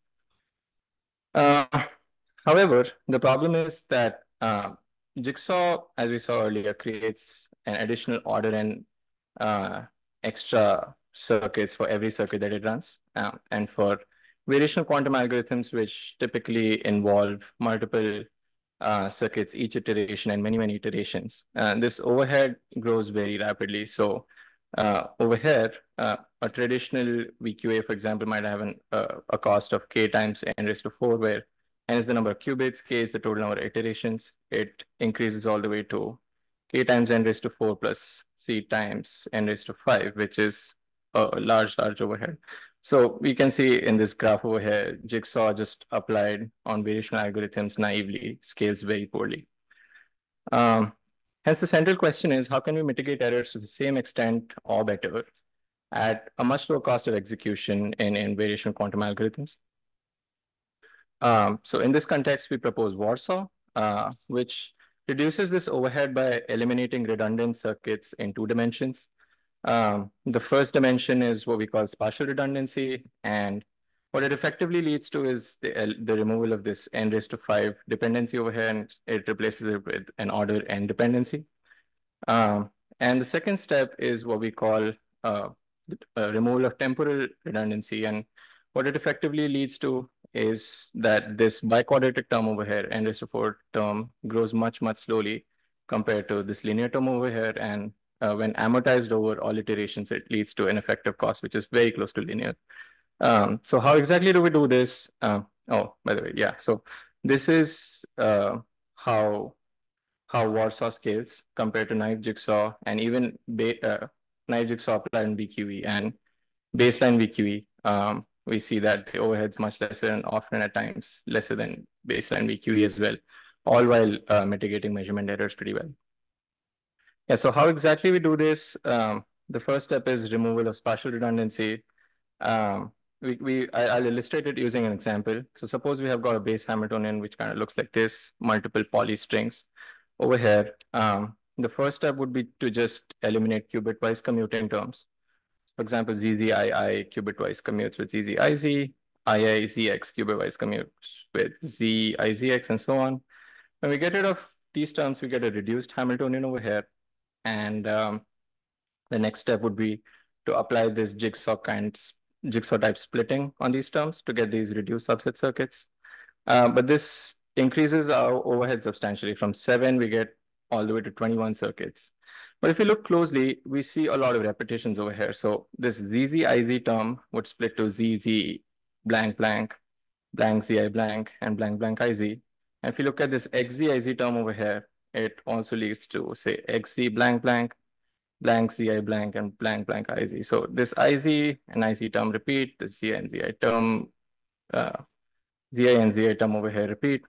However, the problem is that Jigsaw, as we saw earlier, creates an additional order n extra circuits for every circuit that it runs. And for variational quantum algorithms, which typically involve multiple circuits, each iteration and many iterations, this overhead grows very rapidly. So over here, a traditional VQA, for example, might have a cost of k times n raised to 4, where n is the number of qubits, k is the total number of iterations. It increases all the way to k times n raised to 4 plus c times n raised to 5, which is a large overhead. So we can see in this graph over here, Jigsaw just applied on variational algorithms naively scales very poorly. Hence, the central question is, how can we mitigate errors to the same extent or better at a much lower cost of execution in variational quantum algorithms? So in this context, we propose VarSaw, which reduces this overhead by eliminating redundant circuits in 2 dimensions. The first dimension is what we call spatial redundancy, and what it effectively leads to is the removal of this n raised to 5 dependency over here, and it replaces it with an order n dependency. And the second step is what we call removal of temporal redundancy, and what it effectively leads to is that this biquadratic term over here, n raised to 4 term, grows much slowly compared to this linear term over here, and when amortized over all iterations, it leads to an effective cost, which is very close to linear. So how exactly do we do this? Oh, by the way, yeah. So this is how VarSaw scales compared to naive Jigsaw, and even naive Jigsaw applied in VQE and baseline VQE. We see that the overhead's much lesser and often at times lesser than baseline VQE as well, all while mitigating measurement errors pretty well. Yeah, so how exactly we do this? The first step is removal of spatial redundancy. I'll illustrate it using an example. So suppose we have got a base Hamiltonian, which kind of looks like this, multiple poly strings. Over here, The first step would be to just eliminate qubit-wise commuting terms. For example, ZZII qubit-wise commutes with ZZIZ, IIZX qubit-wise commutes with ZIZX, and so on. When we get rid of these terms, we get a reduced Hamiltonian over here. And the next step would be to apply this jigsaw type splitting on these terms to get these reduced subset circuits. But this increases our overhead substantially. From 7, we get all the way to 21 circuits. But if you look closely, we see a lot of repetitions over here. So this ZZIZ term would split to ZZ blank blank, blank ZI blank, and blank blank IZ. And if you look at this XZIZ term over here, it also leads to, say, XZ blank blank, blank ZI blank, and blank blank IZ. So this IZ and IZ term repeat, the ZI and ZI term, ZI and ZI term over here repeat,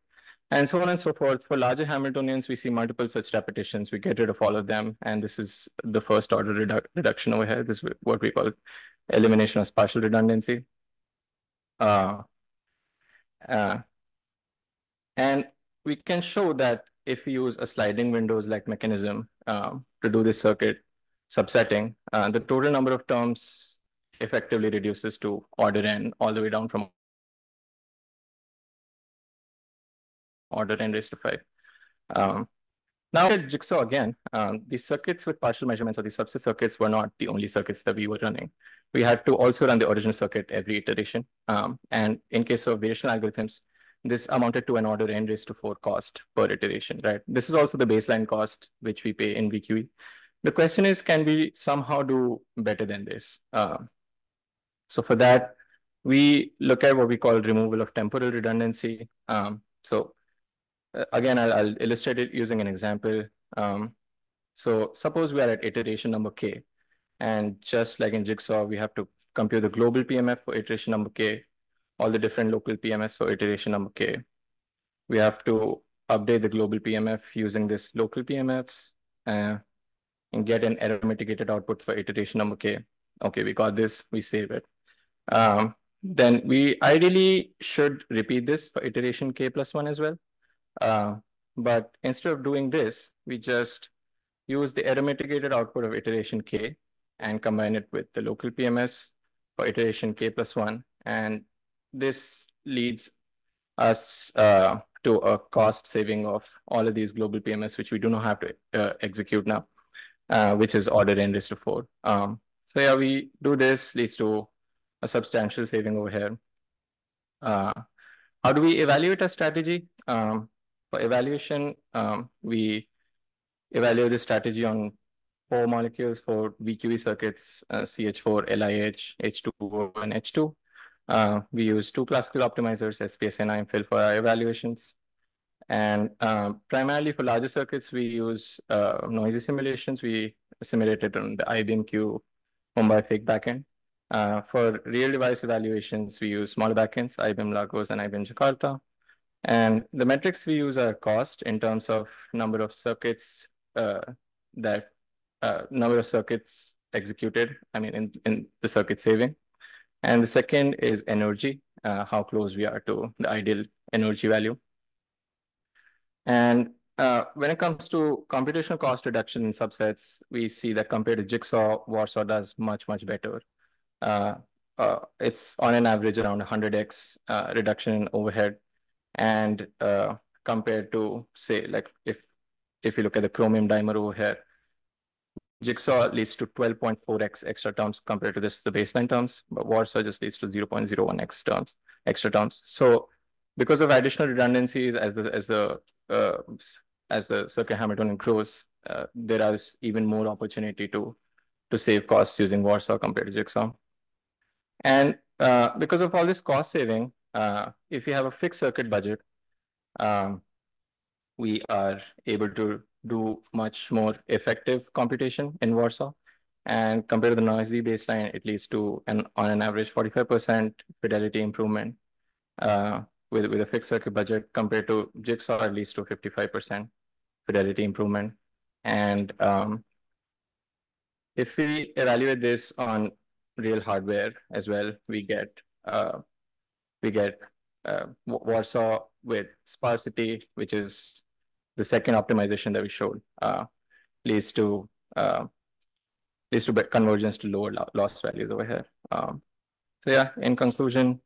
and so on and so forth. For larger Hamiltonians, we see multiple such repetitions. We get rid of all of them, and this is the first order reduction over here. This is what we call elimination of spatial redundancy. And we can show that if we use a sliding windows-like mechanism to do this circuit subsetting, the total number of terms effectively reduces to order n all the way down from order n raised to 5. Now at Jigsaw again, these circuits with partial measurements or the subset circuits were not the only circuits that we were running. We had to also run the original circuit every iteration. And in case of variational algorithms, this amounted to an order n raised to 4 cost per iteration, right? This is also the baseline cost which we pay in VQE. The question is, can we somehow do better than this? So for that, we look at what we call removal of temporal redundancy. Again, I'll illustrate it using an example. So suppose we are at iteration number k, and just like in Jigsaw, we have to compute the global PMF for iteration number k, all the different local PMFs for iteration number k. We have to update the global PMF using this local PMFs and get an error mitigated output for iteration number k. Okay, we got this, we save it. Then we ideally should repeat this for iteration k plus 1 as well. But instead of doing this, we just use the error mitigated output of iteration k and combine it with the local PMS for iteration k plus 1. And this leads us to a cost saving of all of these global PMS, which we do not have to execute now, which is order n raised to 4. So yeah, we do this, leads to a substantial saving over here. How do we evaluate our strategy? For evaluation, we evaluate the strategy on 4 molecules for VQE circuits, CH4, LIH, H2O, and H2. We use 2 classical optimizers, SPS and IMFIL, for our evaluations. And primarily for larger circuits, we use noisy simulations. We simulated on the IBMQ Mumbai fake backend. For real device evaluations, we use smaller backends, IBM Lagos and IBM Jakarta. And the metrics we use are cost in terms of number of circuits number of circuits executed, I mean, in the circuit saving. And the second is energy, how close we are to the ideal energy value. And when it comes to computational cost reduction in subsets, we see that compared to Jigsaw, VarSaw does much, much better. It's on an average around 100x reduction in overhead. And compared to, say, like if you look at the chromium dimer over here, Jigsaw leads to 12.4x extra terms compared to the baseline terms, but VarSaw just leads to 0.01x extra terms. So because of additional redundancies as the circuit Hamiltonian grows, there is even more opportunity to save costs using VarSaw compared to Jigsaw. And because of all this cost saving, if you have a fixed circuit budget, we are able to do much more effective computation in VarSaw. And compared to the noisy baseline, it leads to on an average 45% fidelity improvement with a fixed circuit budget. Compared to Jigsaw, it leads to 55% fidelity improvement. And if we evaluate this on real hardware as well, we get VarSaw with sparsity, which is the second optimization that we showed. leads to convergence to lower loss values over here. So yeah, in conclusion,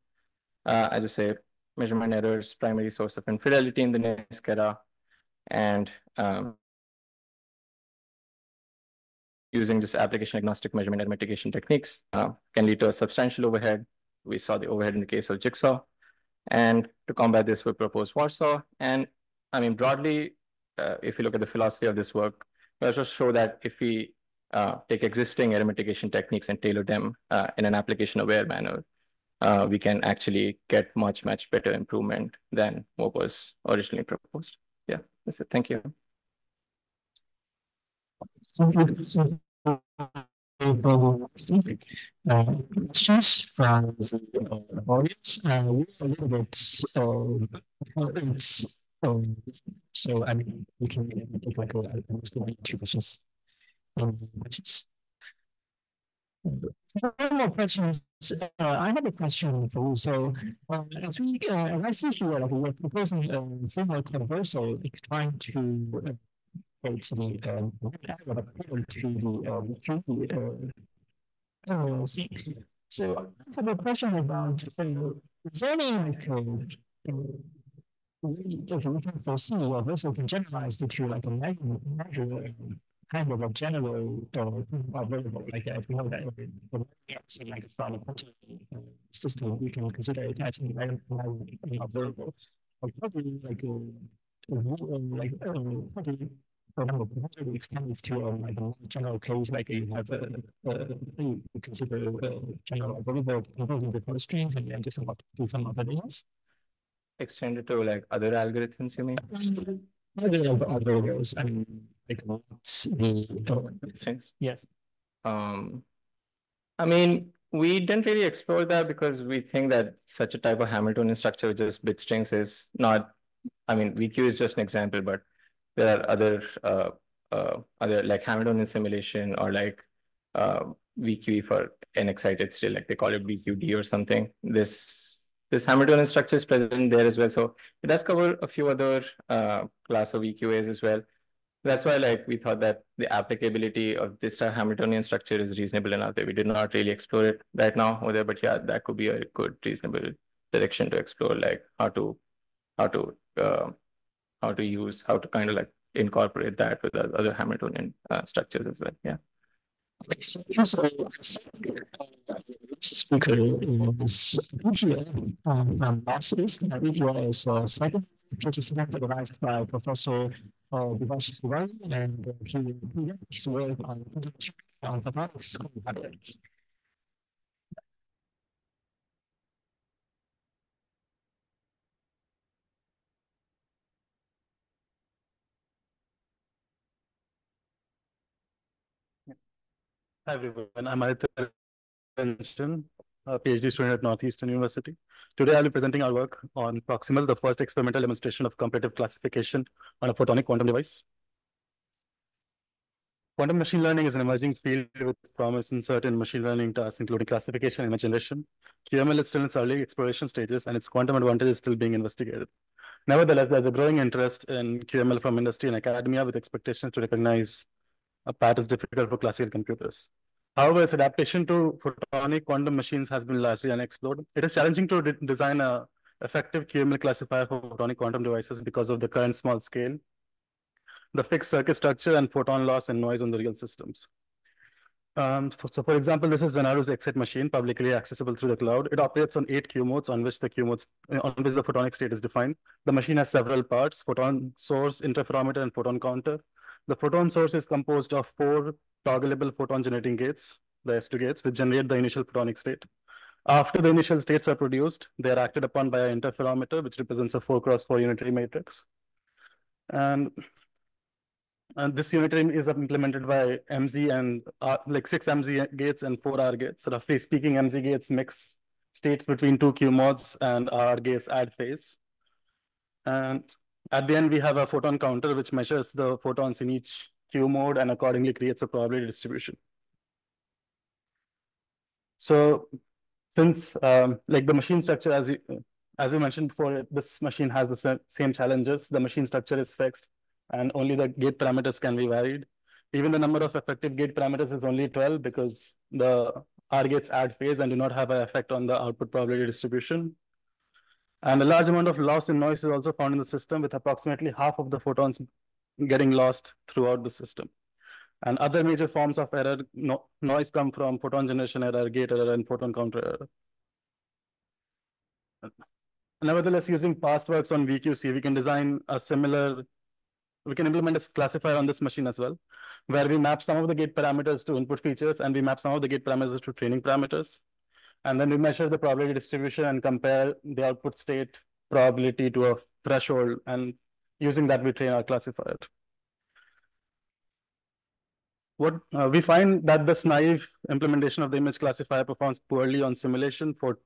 I just say measurement errors, primary source of infidelity in the NISQ era, and using just application agnostic measurement and mitigation techniques can lead to a substantial overhead. We saw the overhead in the case of Jigsaw. And to combat this, we propose VarSaw. And I mean, broadly, if you look at the philosophy of this work, we also show that if we take existing error mitigation techniques and tailor them in an application-aware manner, we can actually get much better improvement than what was originally proposed. Yeah, that's it. Thank you.
Thank you. Questions from the audience? A little bit. So I mean, we can take like almost 2 questions. Questions. One more questions. I have a question for you. So, as I see here, like we're proposing a framework called VarSaw, trying to go to the so I have a question about is there any like we can foresee or VarSaw can generalize it to like a measure kind of a general variable like that. We know that like from a quantum system, we can consider it as a variable. Like probably like how do you, for example, how do you extend this to like a general case, like you have you consider general variable composing the strings and then do some operations?
Extend it to like other algorithms, you mean?
Other variables, I mean, like the
things.
Yes.
I mean, we didn't really explore that because we think that such a type of Hamiltonian structure with just bit strings is not, I mean, VQ is just an example, but there are other like Hamiltonian simulation or like VQE for n excited still, like they call it VQD or something. This Hamiltonian structure is present there as well. So it does cover a few other class of VQAs as well. That's why like we thought that the applicability of this Hamiltonian structure is reasonable enough that we did not really explore it right now over there. But yeah, that could be a good reasonable direction to explore, like how to kind of like incorporate that with other Hamiltonian structures as well. Yeah.
Okay, so speaker is from Massachusetts. Video is second participant organized by Professor Ravi and his work on photonics.
Hi everyone, I'm Aditya, a PhD student at Northeastern University. Today I'll be presenting our work on Proximal, the first experimental demonstration of comparative classification on a photonic quantum device. Quantum machine learning is an emerging field with promise in certain machine learning tasks, including classification and image generation. QML is still in its early exploration stages, and its quantum advantage is still being investigated. Nevertheless, there's a growing interest in QML from industry and academia, with expectations to recognize a path is difficult for classical computers. However, its adaptation to photonic quantum machines has been largely unexplored. It is challenging to design an effective QML classifier for photonic quantum devices because of the current small scale, the fixed circuit structure, and photon loss and noise on the real systems. So for example, this is Xenaru's exit machine, publicly accessible through the cloud. It operates on 8 Q modes on which the photonic state is defined. The machine has several parts: photon source, interferometer, and photon counter. The photon source is composed of 4 toggleable photon generating gates, the S2 gates, which generate the initial photonic state. After the initial states are produced, they are acted upon by an interferometer, which represents a 4x4 unitary matrix. And this unitary is implemented by MZ and like 6 MZ gates and 4 R gates. So roughly speaking, MZ gates mix states between 2 Q modes and R gates add phase. And at the end, we have a photon counter, which measures the photons in each Q mode and accordingly creates a probability distribution. So since like the machine structure, as you mentioned before, this machine has the same challenges. The machine structure is fixed and only the gate parameters can be varied. Even the number of effective gate parameters is only 12 because the R gates add phase and do not have an effect on the output probability distribution. And a large amount of loss in noise is also found in the system, with approximately half of the photons getting lost throughout the system. And other major forms of error, noise come from photon generation error, gate error, and photon counter error. Nevertheless, using past works on VQC, we can design a similar, we can implement a classifier on this machine as well, where we map some of the gate parameters to input features and we map some of the gate parameters to training parameters. And then we measure the probability distribution and compare the output state probability to a threshold. And using that, we train our classifier. What we find that this naive implementation of the image classifier performs poorly on simulation for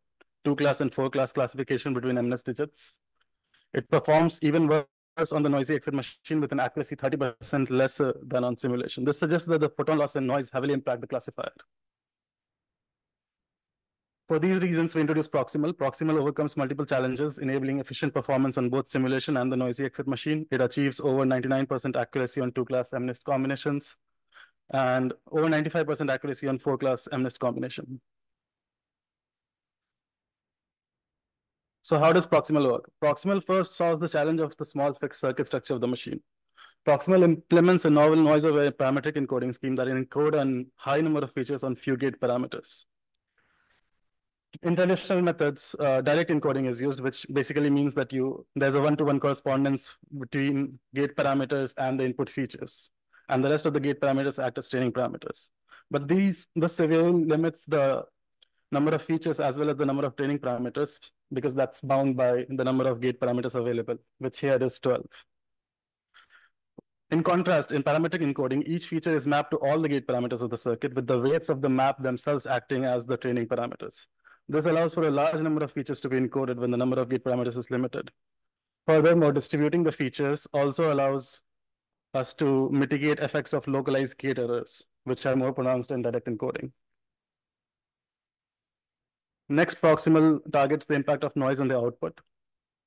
2-class and 4-class classification between MNIST digits. It performs even worse on the noisy exit machine with an accuracy 30% lesser than on simulation. This suggests that the photon loss and noise heavily impact the classifier. For these reasons, we introduced Proximal. Proximal overcomes multiple challenges, enabling efficient performance on both simulation and the noisy exit machine. It achieves over 99% accuracy on 2-class MNIST combinations and over 95% accuracy on 4-class MNIST combination. So how does Proximal work? Proximal first solves the challenge of the small fixed circuit structure of the machine. Proximal implements a novel noise-aware parametric encoding scheme that encode a high number of features on few gate parameters. In traditional methods, direct encoding is used, which basically means that there's a one-to-one correspondence between gate parameters and the input features, and the rest of the gate parameters act as training parameters. But this severely limits the number of features as well as the number of training parameters, because that's bound by the number of gate parameters available, which here is 12. In contrast, in parametric encoding, each feature is mapped to all the gate parameters of the circuit, with the weights of the map themselves acting as the training parameters. This allows for a large number of features to be encoded when the number of gate parameters is limited. Furthermore, distributing the features also allows us to mitigate effects of localized gate errors, which are more pronounced in direct encoding. Next, Proximal targets the impact of noise on the output.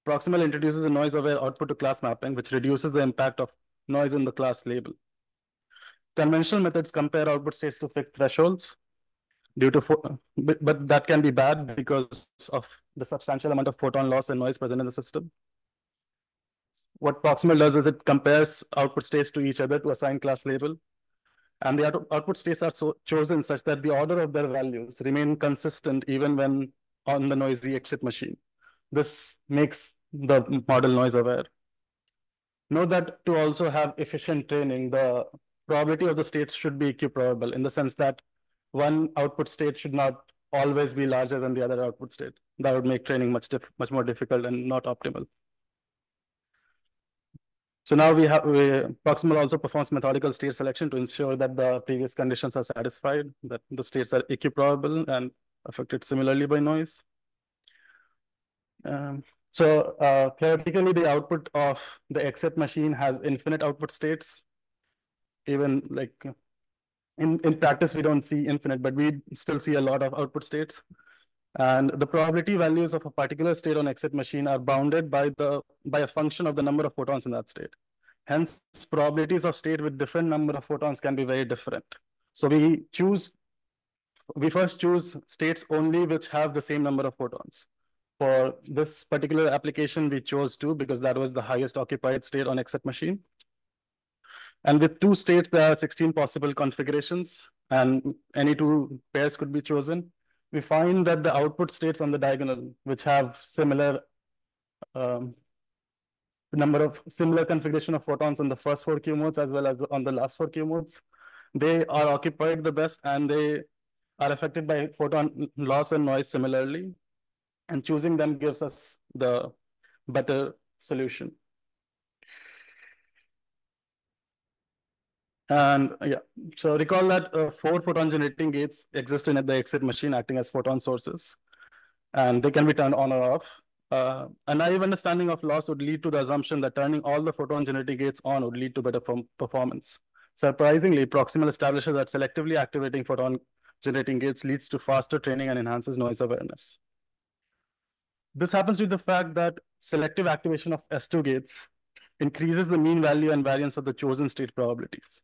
Proximal introduces a noise-aware output to class mapping, which reduces the impact of noise in the class label. Conventional methods compare output states to fixed thresholds, but that can be bad because of the substantial amount of photon loss and noise present in the system. What Proximal does is it compares output states to each other to assign class label. And the output states are chosen such that the order of their values remain consistent even when on the noisy exit machine. This makes the model noise aware. Note that to also have efficient training, the probability of the states should be equiprobable in the sense that one output state should not always be larger than the other output state. That would make training much more difficult and not optimal. So now Proximal also performs methodical state selection to ensure that the previous conditions are satisfied, that the states are equiprobable and affected similarly by noise. Theoretically, the output of the exit machine has infinite output states. Even like in practice, we don't see infinite, but we still see a lot of output states. And the probability values of a particular state on exit machine are bounded by a function of the number of photons in that state. Hence, probabilities of state with different number of photons can be very different. So we first choose states only which have the same number of photons. For this particular application, we chose 2 because that was the highest occupied state on exit machine. And with 2 states, there are 16 possible configurations, and any 2 pairs could be chosen. We find that the output states on the diagonal, which have similar configuration of photons on the first 4 Q modes as well as on the last 4 Q modes, they are occupied the best and they are affected by photon loss and noise similarly. And choosing them gives us the better solution. And yeah, so recall that 4 photon generating gates exist in the exit machine acting as photon sources, and they can be turned on or off. A naive understanding of loss would lead to the assumption that turning all the photon generating gates on would lead to better performance. Surprisingly, Proximal establishes that selectively activating photon generating gates leads to faster training and enhances noise awareness. This happens due to the fact that selective activation of S2 gates increases the mean value and variance of the chosen state probabilities.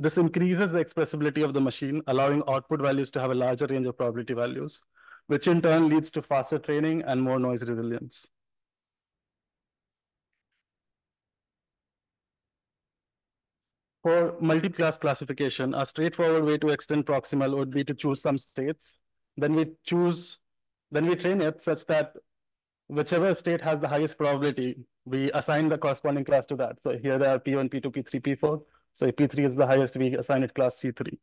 This increases the expressibility of the machine, allowing output values to have a larger range of probability values, which in turn leads to faster training and more noise resilience. For multi-class classification, a straightforward way to extend proximal would be to choose some states. Then we train it such that whichever state has the highest probability, we assign the corresponding class to that. So here there are P1, P2, P3, P4. So if P3 is the highest, we assign it class C3.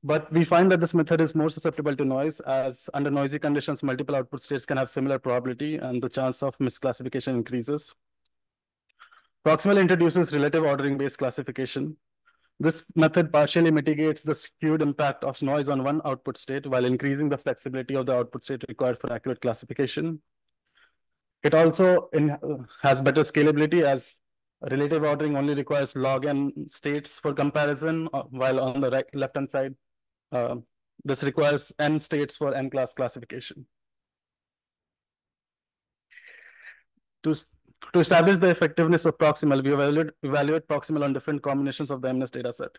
But we find that this method is more susceptible to noise, as under noisy conditions, multiple output states can have similar probability and the chance of misclassification increases. Proximal introduces relative ordering-based classification. This method partially mitigates the skewed impact of noise on one output state while increasing the flexibility of the output state required for accurate classification. It also has better scalability, as relative ordering only requires log n states for comparison, while on the left-hand side, this requires n states for n-class classification. To establish the effectiveness of proximal, we evaluate proximal on different combinations of the MNIST dataset.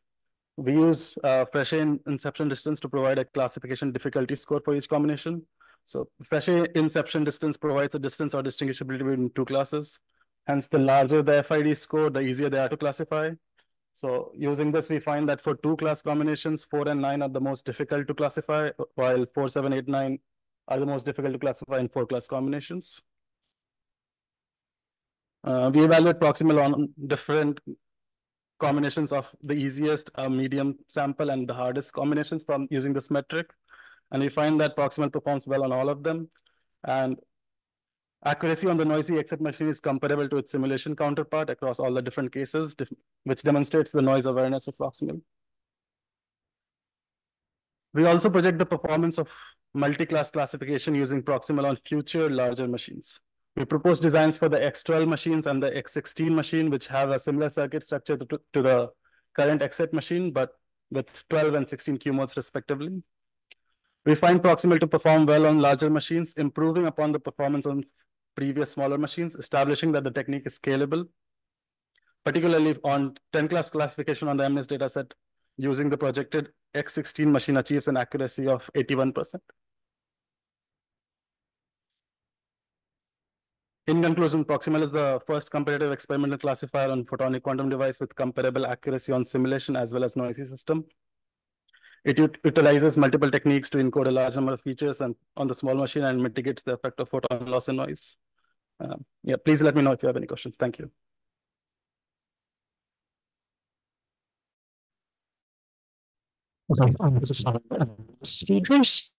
We use Frechet inception distance to provide a classification difficulty score for each combination. So Frechet inception distance provides a distance or distinguishability between two classes. Hence, the larger the FID score, the easier they are to classify. So using this, we find that for two class combinations, 4 and 9 are the most difficult to classify, while 4, 7, 8, 9 are the most difficult to classify in 4 class combinations. We evaluate proximal on different combinations of the easiest medium sample and the hardest combinations from using this metric. And we find that proximal performs well on all of them. And accuracy on the noisy exit machine is comparable to its simulation counterpart across all the different cases, which demonstrates the noise awareness of proximal. We also project the performance of multi-class classification using proximal on future larger machines. We propose designs for the X12 machines and the X16 machine, which have a similar circuit structure to the current X8 machine, but with 12 and 16 Q modes respectively. We find proximal to perform well on larger machines, improving upon the performance on previous smaller machines, establishing that the technique is scalable, particularly on 10 class classification on the MNIST dataset. Using the projected X16 machine achieves an accuracy of 81%. In conclusion, proximal is the first competitive experimental classifier on photonic quantum device with comparable accuracy on simulation as well as noisy system. It utilizes multiple techniques to encode a large number of features and on the small machine and mitigates the effect of photon loss and noise. Yeah, please let me know if you have any questions. Thank you.
Okay, this is speakers.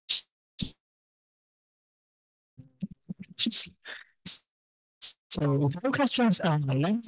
So, if no questions, Len.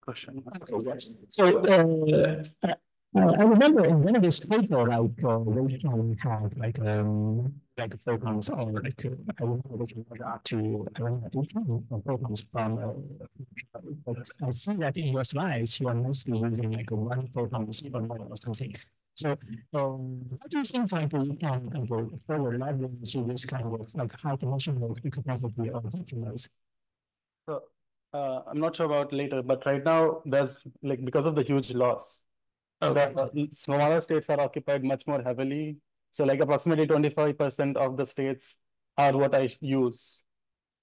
Question.
So, I remember in one of those paper, they have like programs or like I remember they can up to around 18 programs from. But I see that in your slides you are mostly using like one program per model or something. So, what do you think like you can go further leverage to this kind of like high dimensional capacity of documents?
So, I'm not sure about later, but right now there's like because of the huge loss, the smaller states are occupied much more heavily. So like approximately 25% of the states are what I use,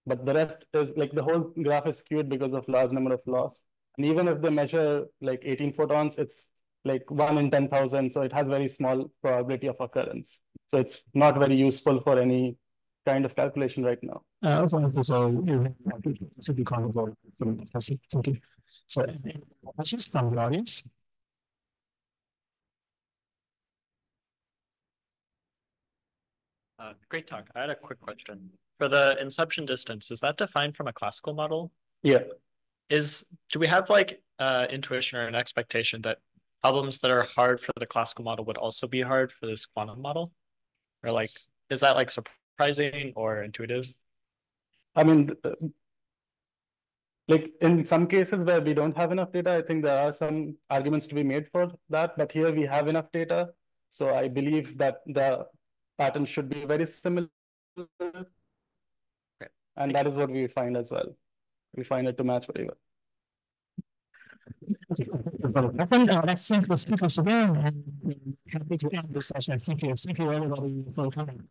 but the rest is like the whole graph is skewed because of large number of loss. And even if they measure like 18 photons, it's like 1 in 10,000. So it has very small probability of occurrence. So it's not very useful for any kind of calculation right now.
Okay, so you should be comfortable from testing. Thank you. So, any questions from the audience?
Great talk. I had a quick question. For the inception distance, is that defined from a classical model?
Yeah.
Do we have like intuition or an expectation that problems that are hard for the classical model would also be hard for this quantum model? Or like, is that like surprising or intuitive?
I mean, like in some cases where we don't have enough data, I think there are some arguments to be made for that, but here we have enough data. So I believe that the pattern should be very similar.
Okay.
And that is what we find as well. We find it to match very well.
Let's thank the speakers again, and happy to end this session. Thank you everybody for coming.